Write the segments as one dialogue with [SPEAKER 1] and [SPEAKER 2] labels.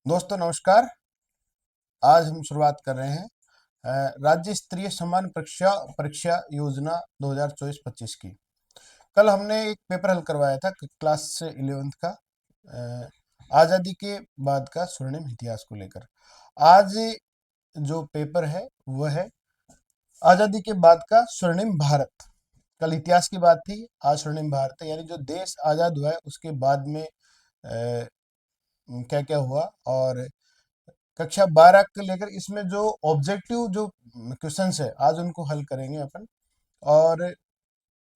[SPEAKER 1] दोस्तों नमस्कार। आज हम शुरुआत कर रहे हैं राज्य स्तरीय समान परीक्षा परीक्षा योजना 2024-25 की। कल हमने एक पेपर हल करवाया था क्लास 11th का, आज़ादी के बाद का स्वर्णिम इतिहास को लेकर। आज जो पेपर है वह है आज़ादी के बाद का स्वर्णिम भारत। कल इतिहास की बात थी, आज स्वर्णिम भारत है, यानी जो देश आज़ाद हुआ है उसके बाद में क्या क्या हुआ। और कक्षा 12 को लेकर इसमें जो ऑब्जेक्टिव जो क्वेश्चंस है आज उनको हल करेंगे अपन। और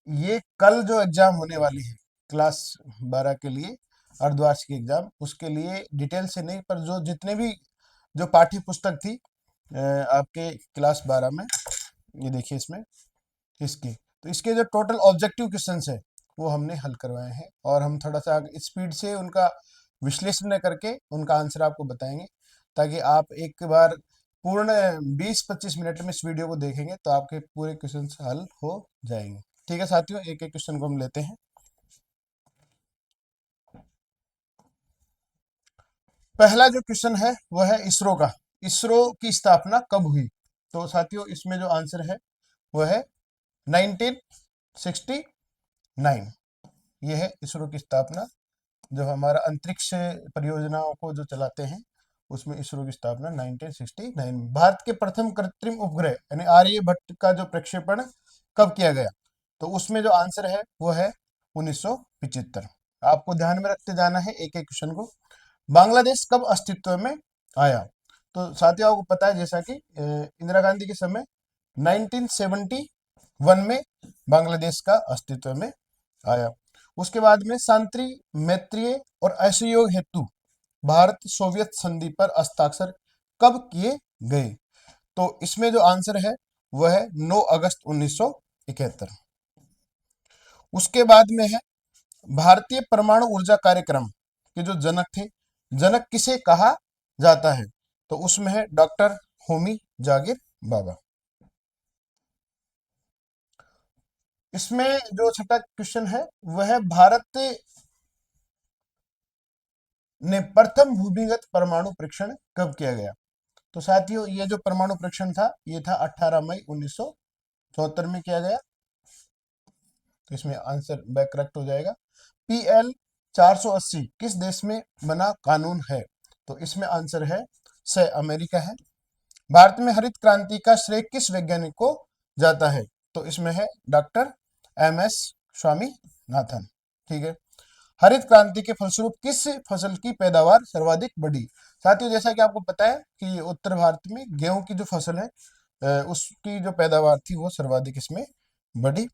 [SPEAKER 1] ये कल जो एग्जाम होने वाली है क्लास 12 के लिए, अर्धवार्षिक एग्जाम, उसके लिए डिटेल से नहीं, पर जो जितने भी जो पाठ्य पुस्तक थी आपके क्लास 12 में, ये देखिए इसमें इसके, तो इसके जो टोटल ऑब्जेक्टिव क्वेश्चंस है वो हमने हल करवाए हैं। और हम थोड़ा सा स्पीड से उनका विश्लेषण करके उनका आंसर आपको बताएंगे, ताकि आप एक बार पूर्ण 20-25 मिनट में इस वीडियो को देखेंगे तो आपके पूरे क्वेश्चन हल हो जाएंगे। ठीक है साथियों, एक एक क्वेश्चन को हम लेते हैं। पहला जो क्वेश्चन है वह है इसरो का। इसरो की स्थापना कब हुई? तो साथियों इसमें जो आंसर है वह है 1969। ये है इसरो की स्थापना। जो हमारा अंतरिक्ष परियोजनाओं को जो चलाते हैं उसमें इसरो की स्थापना 1969 में। भारत के प्रथम कृत्रिम उपग्रह यानी आर्यभट्ट का जो प्रक्षेपण कब किया गया? तो उसमें जो आंसर है वो है 1975। आपको ध्यान में रखते जाना है एक एक क्वेश्चन को। बांग्लादेश कब अस्तित्व में आया? तो साथियों आपको पता है जैसा कि इंदिरा गांधी के समय 1971 में बांग्लादेश का अस्तित्व में आया। उसके बाद में शांति, मैत्रीय और असहयोग हेतु भारत सोवियत संधि पर हस्ताक्षर कब किए गए? तो इसमें जो आंसर है वह है 9 अगस्त 1971। उसके बाद में है भारतीय परमाणु ऊर्जा कार्यक्रम के जो जनक थे, जनक किसे कहा जाता है? तो उसमें है डॉक्टर होमी जागिर बाबा। इसमें जो छठा क्वेश्चन है वह है भारत ने प्रथम भूमिगत परमाणु परीक्षण कब किया गया? तो साथियों ये जो परमाणु परीक्षण था ये था 18 मई 1974 में किया गया। तो इसमें आंसर बैक करेक्ट हो जाएगा। PL 480 किस देश में बना कानून है? तो इसमें आंसर है से अमेरिका है। भारत में हरित क्रांति का श्रेय किस वैज्ञानिक को जाता है? तो इसमें है डॉक्टर MS स्वामीनाथन। ठीक है। हरित क्रांति के फलस्वरूप किस फसल की पैदावार सर्वाधिक बढ़ी? साथियों जैसा कि आपको पता है कि उत्तर भारत में गेहूं की जो फसल है उसकी जो पैदावार थी वो सर्वाधिक इसमें बढ़ी।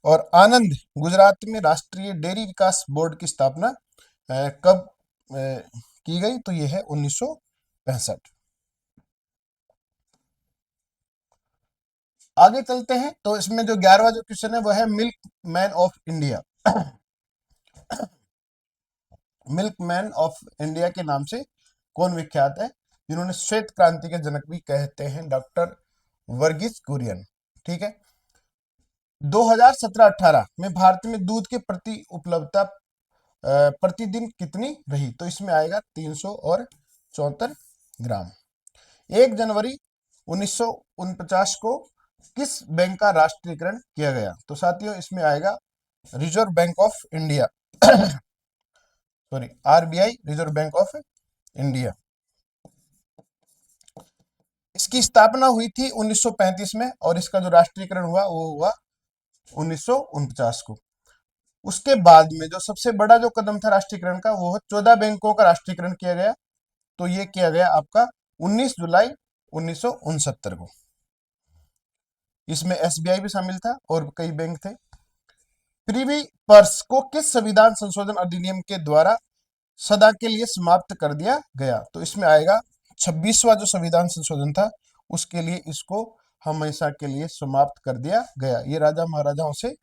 [SPEAKER 1] और आनंद गुजरात में राष्ट्रीय डेयरी विकास बोर्ड की स्थापना कब की गई? तो ये है 1965। आगे चलते हैं तो इसमें जो 11वां जो क्वेश्चन है वह है milk man of India. Milk man of India के नाम से कौन विख्यात है? जिन्होंने श्वेत क्रांति के जनक भी कहते हैं, डॉक्टर वर्गीस कुरियन। ठीक है। 2017-18 में भारत में दूध के प्रति उपलब्धता प्रतिदिन कितनी रही? तो इसमें आएगा 374 ग्राम। 1 जनवरी 1949 को किस बैंक का राष्ट्रीयकरण किया गया? तो साथियों इसमें आएगा reserve bank of India. Sorry, RBI, reserve bank of India. इसकी स्थापना हुई थी 1935 में और इसका जो राष्ट्रीयकरण हुआ वो हुआ 1949 को। उसके बाद में जो सबसे बड़ा जो कदम था राष्ट्रीयकरण का वो 14 बैंकों का राष्ट्रीयकरण किया गया। तो ये किया गया आपका 19 जुलाई 1969 को। इसमें SBI भी शामिल था और कई बैंक थे। प्रिवी पर्स को किस संविधान संशोधन अधिनियम के द्वारा सदा के लिए समाप्त कर दिया गया? तो इसमें आएगा 26वां जो संविधान संशोधन था उसके लिए इसको हमेशा के लिए समाप्त कर दिया गया। ये राजा महाराजाओं से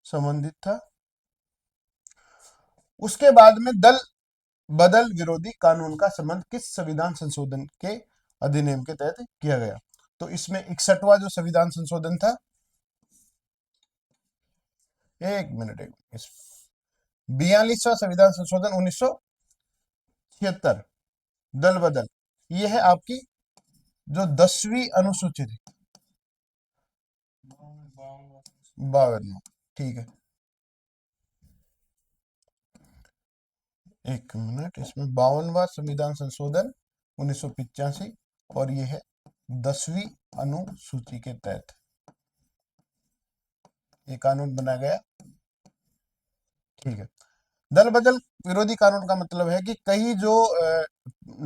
[SPEAKER 1] संबंधित था। उसके बाद में दल बदल विरोधी कानून का संबंध किस संविधान संशोधन के अधिनियम के तहत किया गया? तो इसमें 61वां जो संविधान संशोधन था, एक मिनट 42वां संविधान संशोधन 1976। दल बदल, ये है आपकी जो 10वीं अनुसूची थी, 52। ठीक है, एक मिनट, इसमें 52वां संविधान संशोधन 1985, और ये है 10वीं अनुसूची के तहत ये कानून बनाया गया। ठीक है, दल बदल विरोधी कानून का मतलब है कि कई जो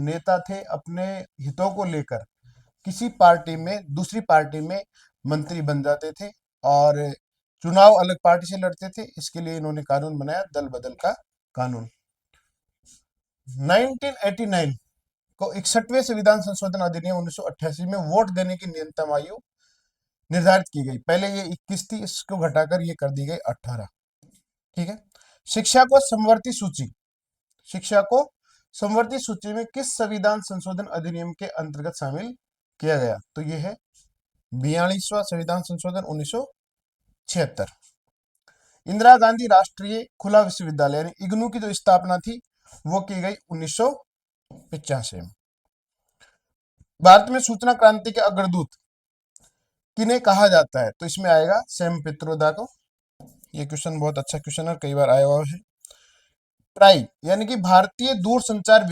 [SPEAKER 1] नेता थे अपने हितों को लेकर किसी पार्टी में दूसरी पार्टी में मंत्री बन जाते थे और चुनाव अलग पार्टी से लड़ते थे, इसके लिए इन्होंने कानून बनाया दल बदल का कानून। 1989 को 61वें संविधान संशोधन अधिनियम 1988 में वोट देने की न्यूनतम आयु निर्धारित की गई। पहले ये 21 थी, इसको घटाकर ये कर दी गई 18। ठीक है, शिक्षा को समवर्ती सूची, शिक्षा को समवर्ती सूची में किस संविधान संशोधन अधिनियम के अंतर्गत शामिल किया गया? तो ये है 42वां संविधान संशोधन 1976। इंदिरा गांधी राष्ट्रीय खुला विश्वविद्यालय यानी इग्नू की जो स्थापना थी वो की गई 1985 में। भारत में सूचना क्रांति के अग्रदूत किन्हें कहा जाता है? तो इसमें आएगा सैम पित्रोदा को। ये क्वेश्चन बहुत अच्छा क्वेश्चन है, कई बार आया हुआ है। ट्राई यानी कि भारतीय दूरसंचार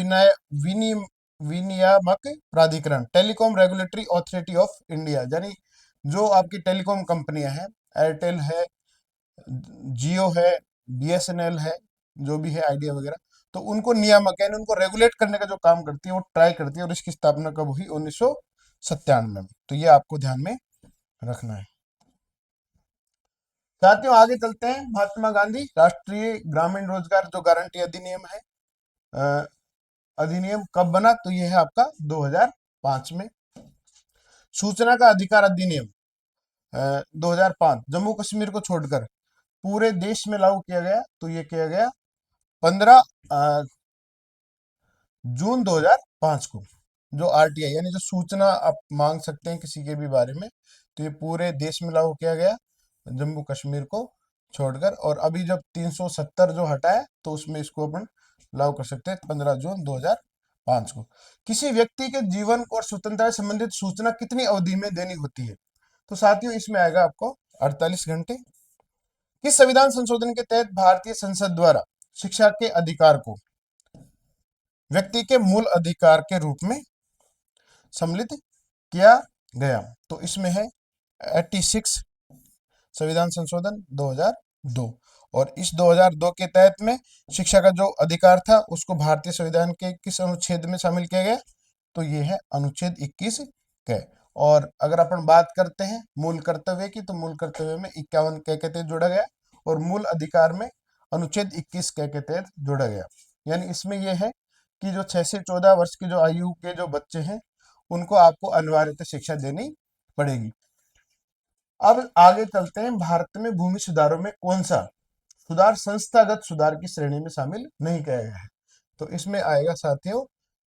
[SPEAKER 1] विनियामक प्राधिकरण, telecom regulatory authority of India, यानी जो आपकी टेलीकॉम कंपनियां हैं, एयरटेल है, जियो है, बीएसएनएल है, जो भी है आइडिया वगैरह, तो उनको नियामक यानी उनको रेगुलेट करने का जो काम करती है वो ट्राई करती है, और इसकी स्थापना कब हुई? 1997 में। तो ये आपको ध्यान में रखना है। साथियों आगे चलते हैं। महात्मा गांधी राष्ट्रीय ग्रामीण रोजगार जो गारंटी अधिनियम है, अ, अधिनियम कब बना? तो ये है आपका 2005 में। सूचना का अधिकार अधिनियम 2005 जम्मू कश्मीर को छोड़कर पूरे देश में लागू किया गया। तो ये किया गया 15 जून 2005 को। जो आरटीआई यानी जो सूचना आप मांग सकते हैं किसी के भी बारे में, तो ये पूरे देश में लागू किया गया जम्मू कश्मीर को छोड़कर। और अभी जब 370 जो हटा है तो उसमें इसको अपन लागू कर सकते हैं 15 जून 2005 को। किसी व्यक्ति के जीवन और स्वतंत्रता से संबंधित सूचना कितनी अवधि में देनी होती है? तो साथियों इसमें आएगा आपको 48 घंटे। किस संविधान संशोधन के तहत भारतीय संसद द्वारा शिक्षा के अधिकार को व्यक्ति के मूल अधिकार के रूप में सम्मिलित किया गया? तो इसमें है 86 संविधान संशोधन 2002। और इस 2002 के तहत में शिक्षा का जो अधिकार था उसको भारतीय संविधान के किस अनुच्छेद में शामिल किया गया? तो ये है अनुच्छेद 21 के। और अगर अपन बात करते हैं मूल कर्तव्य की, तो मूल कर्तव्य में 51 के तहत जोड़ा गया, और मूल अधिकार में अनुच्छेद 21 के तहत जोड़ा गया। यानी इसमें यह है कि जो 6 से 14 वर्ष की जो आयु के जो बच्चे हैं उनको आपको अनिवार्यतः शिक्षा देनी पड़ेगी। अब आगे चलते हैं। भारत में भूमि सुधारों में कौन सा सुधार संस्थागत सुधार की श्रेणी में शामिल नहीं किया गया है? तो इसमें आएगा साथियों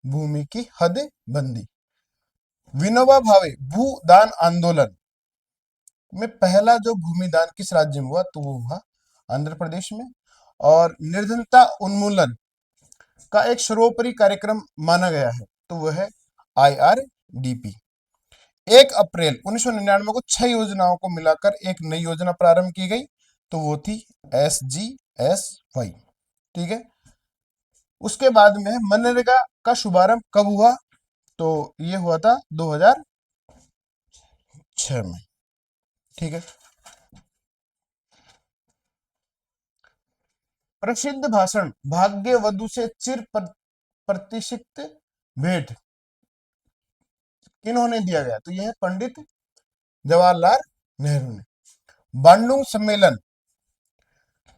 [SPEAKER 1] भूमि की हद बंदी। विनोबा भावे भूदान आंदोलन में पहला जो भूमिदान किस राज्य में हुआ? तो वो हुआ आंध्र प्रदेश में। और निर्धनता उन्मूलन का एक सर्वोपरि कार्यक्रम माना गया है, तो वह है IRDP। 1 अप्रैल 1999 को 6 योजनाओं को मिलाकर एक नई योजना प्रारंभ की गई, तो वो थी SGSY। ठीक है, उसके बाद में मनरेगा का शुभारंभ कब हुआ? तो ये हुआ था 2006 में। ठीक है, प्रसिद्ध भाषण भाग्य वधु से चिर प्रतिष्ठित भेंट किन्होंने दिया गया? तो यह है पंडित जवाहरलाल नेहरू ने। बांडुंग सम्मेलन,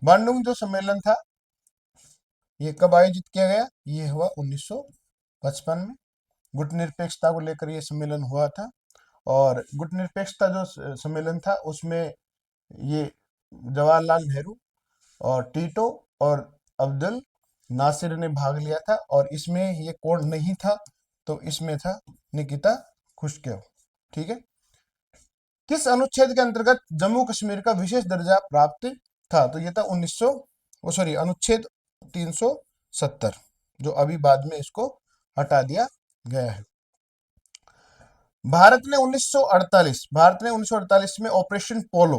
[SPEAKER 1] बांडुंग जो सम्मेलन था ये कब आयोजित किया गया? ये हुआ 1955 में। गुटनिरपेक्षता को लेकर ये सम्मेलन हुआ था, और गुटनिरपेक्षता जो सम्मेलन था उसमें ये जवाहरलाल नेहरू और टीटो और अब्दुल नासिर ने भाग लिया था। और इसमें ये कौन नहीं था? तो इसमें था निकिता खुश्केव। ठीक है, किस अनुच्छेद के अंतर्गत जम्मू कश्मीर का विशेष दर्जा प्राप्त था? तो ये था अनुच्छेद 370, जो अभी बाद में इसको हटा दिया गया है। भारत ने 1948 में ऑपरेशन पोलो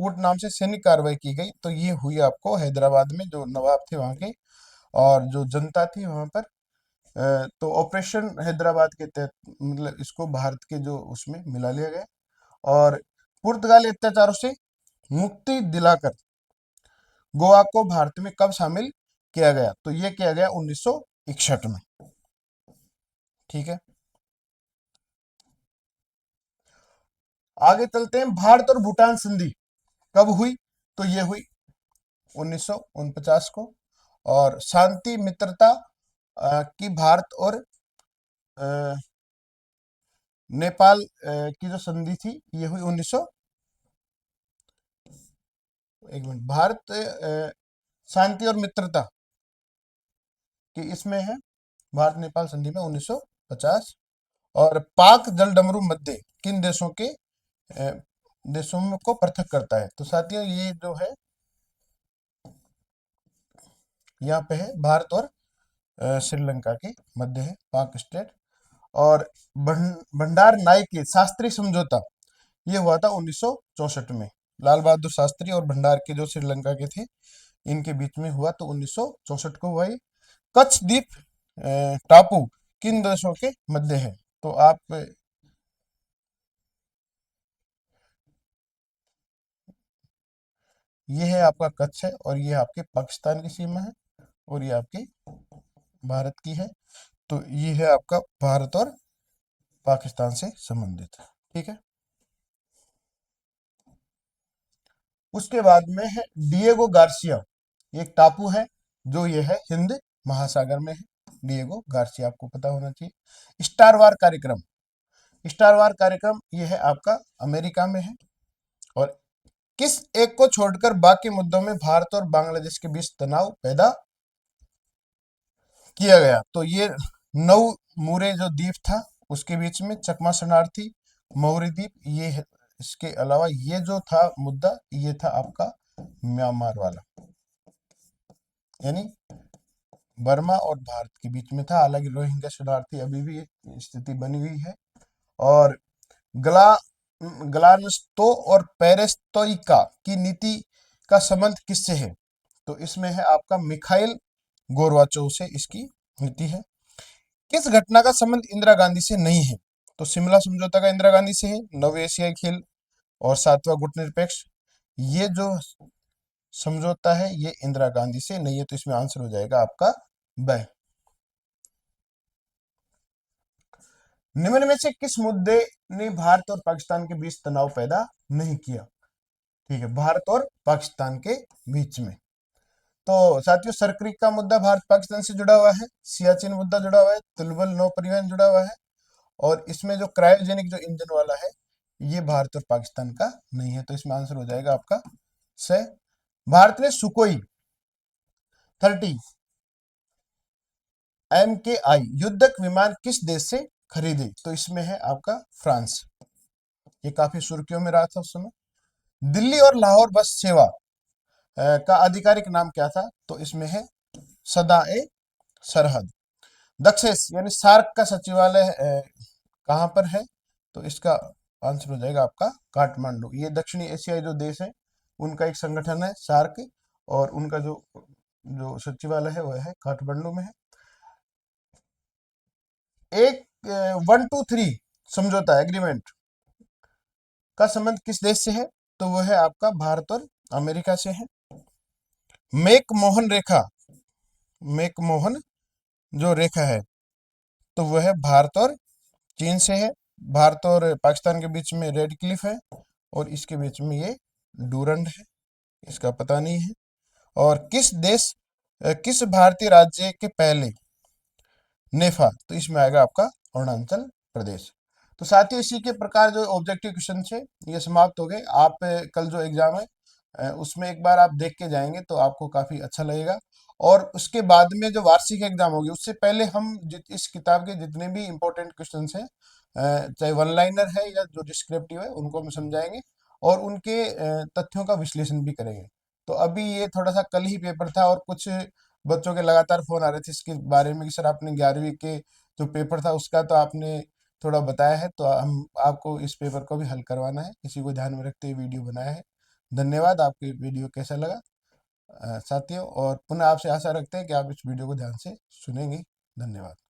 [SPEAKER 1] कूट नाम से सैनिक कार्रवाई की गई। तो ये हुई आपको हैदराबाद में, जो नवाब थे वहां के और जो जनता थी वहां पर। तो ऑपरेशन हैदराबाद के तहत मतलब इसको भारत के जो उसमें मिला लिया गया और पुर्तगाली अत्याचारों से मुक्ति दिलाकर गोवा को भारत में कब शामिल किया गया? तो ये किया गया 1961 में। ठीक है, आगे चलते हैं। भारत और भूटान संधि कब हुई? तो ये हुई 1949 को। और शांति मित्रता की भारत और अ, नेपाल की जो संधि थी ये हुई 1900, एक मिनट, भारत शांति और मित्रता की इसमें है भारत नेपाल संधि में 1950। और पाक जलडमरू मध्य किन देशों के अ, देशों में को पृथक करता है? तो साथियों ये जो है यहाँ पे है भारत और श्रीलंका के मध्य है पाक स्टेट। और भंडार नाइक के शास्त्री समझौता ये हुआ था 1964 में। लाल बहादुर शास्त्री और भंडार के जो श्रीलंका के थे इनके बीच में हुआ, तो 1964 को हुआ ये। कच्छ द्वीप टापू किन देशों के मध्य है? तो आप ये है आपका कच्छ है और ये आपके पाकिस्तान की सीमा है और ये आपकी भारत की है। तो ये है आपका भारत और पाकिस्तान से संबंधित। ठीक है, उसके बाद में है डिएगो गार्सिया। ये एक टापू है जो ये है हिंद महासागर में है। डिएगो गार्सिया आपको पता होना चाहिए। स्टार वार कार्यक्रम, स्टार वार कार्यक्रम ये है आपका अमेरिका में है। और किस एक को छोड़कर बाकी मुद्दों में भारत और बांग्लादेश के बीच तनाव पैदा किया गया? तो ये नौ मूरे जो द्वीप था उसके बीच में चकमा शरणार्थी, मौरी द्वीप ये है। इसके अलावा ये जो था मुद्दा ये था आपका म्यांमार वाला, यानी बर्मा और भारत के बीच में था। हालांकि रोहिंग्या शरणार्थी अभी भी ये स्थिति बनी हुई है। और गला ग्लानस्तो और पेरेस्ट्रोइका की नीति का संबंध किससे है? तो इसमें है आपका मिखाइल गोरबाचोव से इसकी नीति है। किस घटना का संबंध इंदिरा गांधी से नहीं है? तो शिमला समझौता का इंदिरा गांधी से है। नव एशियाई खेल और सातवां गुट निरपेक्ष ये जो समझौता है ये इंदिरा गांधी से नहीं है। तो इसमें आंसर हो जाएगा आपका ब। निम्न में से किस मुद्दे ने भारत और पाकिस्तान के बीच तनाव पैदा नहीं किया? ठीक है, भारत और पाकिस्तान के बीच में। तो साथियों सरक्रिक का मुद्दा भारत पाकिस्तान से जुड़ा हुआ है। सियाचिन मुद्दा जुड़ा हुआ है। तुलबल नौ परिवहन जुड़ा हुआ है। और इसमें जो क्रायोजेनिक जो इंजन वाला है ये भारत और पाकिस्तान का नहीं है। तो इसमें आंसर हो जाएगा आपका से। भारत ने सुकोई 30 MKI युद्धक विमान किस देश से खरीदे? तो इसमें है आपका फ्रांस। ये काफी सुर्खियों में रहा था उस समय। दिल्ली और लाहौर बस सेवा का आधिकारिक नाम क्या था? तो इसमें है सदा ए सरहद। दक्षेस यानी सार्क का सचिवालय कहाँ पर है? तो इसका आंसर हो जाएगा आपका काठमांडू। ये दक्षिणी एशियाई जो देश है उनका एक संगठन है सार्क। और उनका जो जो सचिवालय है वह है काठमांडू में है। एक 123 समझौता एग्रीमेंट का संबंध किस देश से है? तो वह है आपका भारत और अमेरिका से है। मेक मोहन रेखा, मेक मोहन जो रेखा है तो वह है भारत और चीन से है। भारत और पाकिस्तान के बीच में रेड क्लिफ है और इसके बीच में ये डूरंड है, इसका पता नहीं है। और किस भारतीय राज्य के पहले नेफा? तो इसमें आएगा आपका अरुणाचल प्रदेश। तो साथियों इसी के प्रकार जो ऑब्जेक्टिव क्वेश्चन है ये समाप्त हो गए। आप कल जो एग्जाम है उसमें एक बार आप देख के जाएंगे तो आपको काफी अच्छा लगेगा। और उसके बाद में जो वार्षिक एग्जाम होगी उससे पहले हम इस किताब के जितने भी इंपॉर्टेंट क्वेश्चन हैं चाहे वन लाइनर है या जो डिस्क्रिप्टिव है उनको हम समझाएंगे और उनके तथ्यों का विश्लेषण भी करेंगे। तो अभी ये थोड़ा सा कल ही पेपर था और कुछ बच्चों के लगातार फोन आ रहे थे इसके बारे में कि सर आपने 11वीं के जो पेपर था उसका तो आपने थोड़ा बताया है, तो हम आपको इस पेपर को भी हल करवाना है, इसी को ध्यान में रखते हुए वीडियो बनाया है। धन्यवाद। आपको ये वीडियो कैसा लगा साथियों, और पुनः आपसे आशा रखते हैं कि आप इस वीडियो को ध्यान से सुनेंगे। धन्यवाद।